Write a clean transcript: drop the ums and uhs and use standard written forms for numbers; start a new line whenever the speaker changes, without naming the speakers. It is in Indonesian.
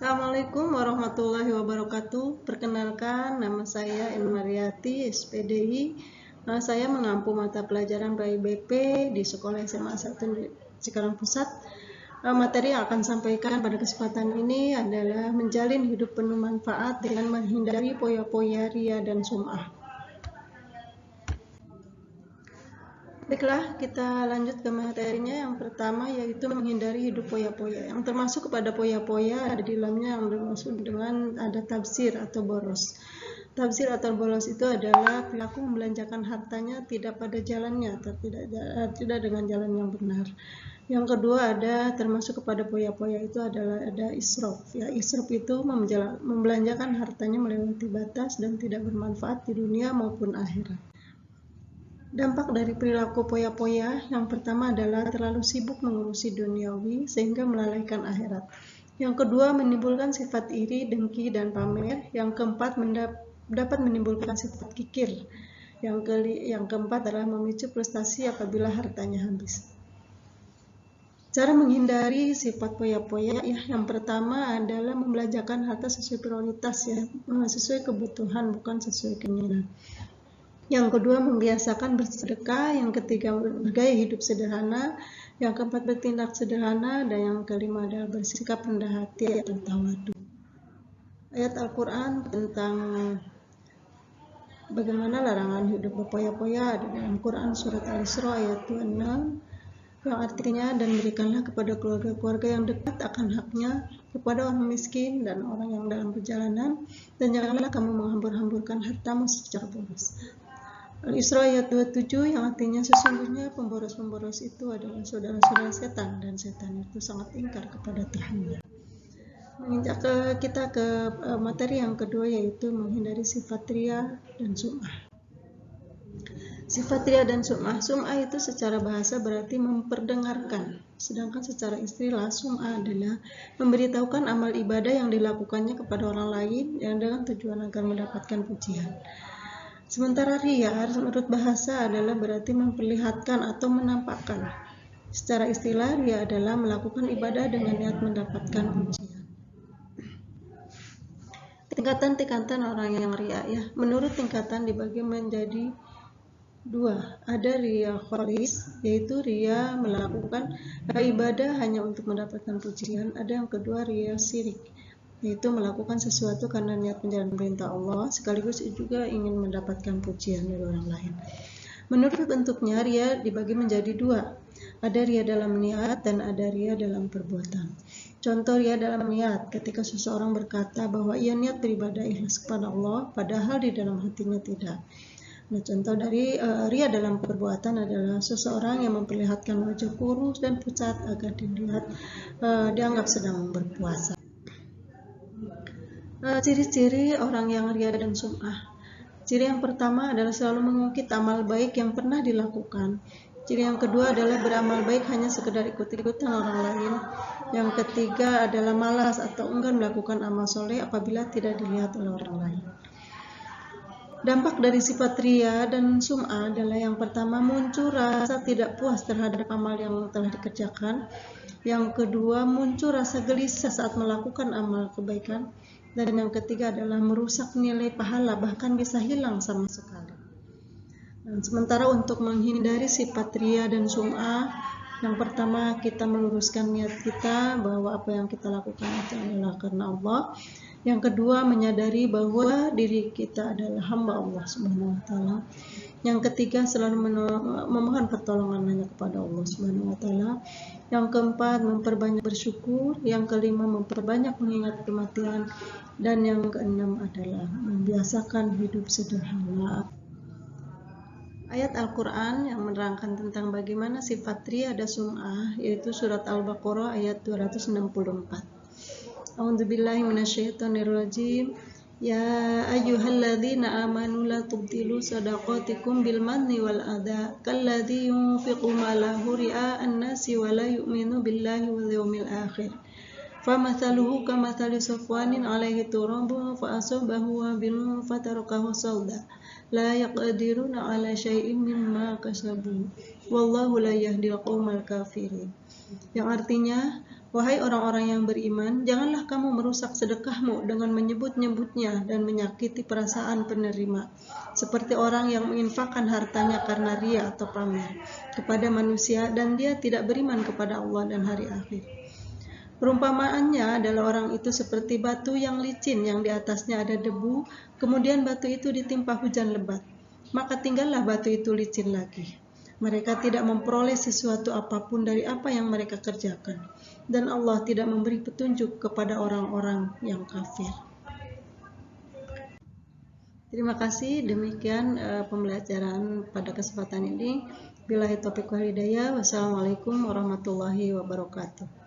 Assalamualaikum warahmatullahi wabarakatuh. Perkenalkan, nama saya Enmariati, SPDI. Saya mengampu mata pelajaran PIBP di Sekolah SMA 1 Cikarang Pusat. Materi yang akan sampaikan pada kesempatan ini adalah menjalin hidup penuh manfaat dengan menghindari poya-poya, ria, dan sum'ah. Baiklah, kita lanjut ke materinya. Yang pertama yaitu menghindari hidup poya-poya. Yang termasuk kepada poya-poya ada di dalamnya yang dimaksud dengan ada tabzir atau boros. Tabzir atau boros itu adalah perilaku membelanjakan hartanya tidak pada jalannya atau tidak dengan jalan yang benar. Yang kedua ada termasuk kepada poya-poya itu adalah ada israf. Ya, israf itu membelanjakan hartanya melewati batas dan tidak bermanfaat di dunia maupun akhirat. Dampak dari perilaku poya-poya yang pertama adalah terlalu sibuk mengurusi duniawi sehingga melalaikan akhirat. Yang kedua menimbulkan sifat iri, dengki, dan pamer. Yang keempat dapat menimbulkan sifat kikir. Yang keempat adalah memicu frustasi apabila hartanya habis. Cara menghindari sifat poya-poya yang pertama adalah membelanjakan harta sesuai prioritas ya, sesuai kebutuhan bukan sesuai keinginan. Yang kedua membiasakan bersedekah, yang ketiga bergaya hidup sederhana, yang keempat bertindak sederhana, dan yang kelima adalah bersikap rendah hati atau tawadu. Ayat Al-Quran tentang bagaimana larangan hidup berpoya-poya ada dalam Quran surat Al-Isra ayat 26 yang artinya dan berikanlah kepada keluarga-keluarga yang dekat akan haknya kepada orang miskin dan orang yang dalam perjalanan dan janganlah kamu menghambur-hamburkan hartamu secara boros. Al-Isra ayat 27 yang artinya sesungguhnya pemboros-pemboros itu adalah saudara-saudara setan dan setan itu sangat ingkar kepada Tuhannya. Menginjak kita ke materi yang kedua yaitu menghindari sifat ria dan sum'ah. Sifat ria dan sum'ah. Sum'ah itu secara bahasa berarti memperdengarkan, sedangkan secara istilah sum'ah adalah memberitahukan amal ibadah yang dilakukannya kepada orang lain yang dengan tujuan agar mendapatkan pujian. Sementara ria menurut bahasa adalah berarti memperlihatkan atau menampakkan. Secara istilah ria adalah melakukan ibadah dengan niat mendapatkan pujian. Tingkatan-tingkatan orang yang ria ya. Menurut tingkatan dibagi menjadi dua. Ada ria kholis, yaitu ria melakukan ibadah hanya untuk mendapatkan pujian. Ada yang kedua ria syirik, yaitu melakukan sesuatu karena niat menjalankan perintah Allah sekaligus juga ingin mendapatkan pujian dari orang lain. Menurut bentuknya ria dibagi menjadi dua. Ada ria dalam niat dan ada ria dalam perbuatan. Contoh ria dalam niat ketika seseorang berkata bahwa ia niat beribadah ikhlas kepada Allah padahal di dalam hatinya tidak. Nah, contoh dari ria dalam perbuatan adalah seseorang yang memperlihatkan wajah kurus dan pucat agar dianggap sedang berpuasa. Ciri-ciri orang yang ria dan sum'ah. Ciri yang pertama adalah selalu mengungkit amal baik yang pernah dilakukan. Ciri yang kedua adalah beramal baik hanya sekedar ikut-ikutan orang lain. Yang ketiga adalah malas atau enggan melakukan amal soleh apabila tidak dilihat oleh orang lain. Dampak dari sifat ria dan sum'ah adalah yang pertama muncul rasa tidak puas terhadap amal yang telah dikerjakan. Yang kedua muncul rasa gelisah saat melakukan amal kebaikan. Dan yang ketiga adalah merusak nilai pahala bahkan bisa hilang sama sekali. Dan sementara untuk menghindari sifat ria dan sum'ah, yang pertama kita meluruskan niat kita bahwa apa yang kita lakukan itu adalah karena Allah. Yang kedua menyadari bahwa diri kita adalah hamba Allah Subhanahu wa taala. Yang ketiga selalu memohon pertolongan hanya kepada Allah Subhanahu wa taala. Yang keempat memperbanyak bersyukur. Yang kelima memperbanyak mengingat kematian. Dan yang keenam adalah membiasakan hidup sederhana. Ayat Al-Quran yang menerangkan tentang bagaimana sifat ria dan sum'ah yaitu surat Al-Baqarah ayat 264. A'udzubillahi minasyaitonirrajim. Ya ayyuhalladzina amanu la tubtilu sadaqatikum bil manni wal adha kalladzi yunfiqu malahu ria'an nasi wa la yu'minu billahi wal yawmil akhir. Famathaluhu kamathali safwanin alaihi turabun fa asabahu wabilun fatarakahu salda la yaqdiruna ala syai'in mimma kasabu wallahu la yahdil qaumal kafirin. Yang artinya Wahai orang-orang yang beriman, janganlah kamu merusak sedekahmu dengan menyebut-nyebutnya dan menyakiti perasaan penerima, seperti orang yang menginfakkan hartanya karena ria atau pamer kepada manusia dan dia tidak beriman kepada Allah dan hari akhir. Perumpamaannya adalah orang itu seperti batu yang licin yang di atasnya ada debu, kemudian batu itu ditimpa hujan lebat, maka tinggallah batu itu licin lagi. Mereka tidak memperoleh sesuatu apapun dari apa yang mereka kerjakan, dan Allah tidak memberi petunjuk kepada orang-orang yang kafir. Terima kasih, demikian pembelajaran pada kesempatan ini. Billahi taufiq wal hidayah. Wassalamualaikum warahmatullahi wabarakatuh.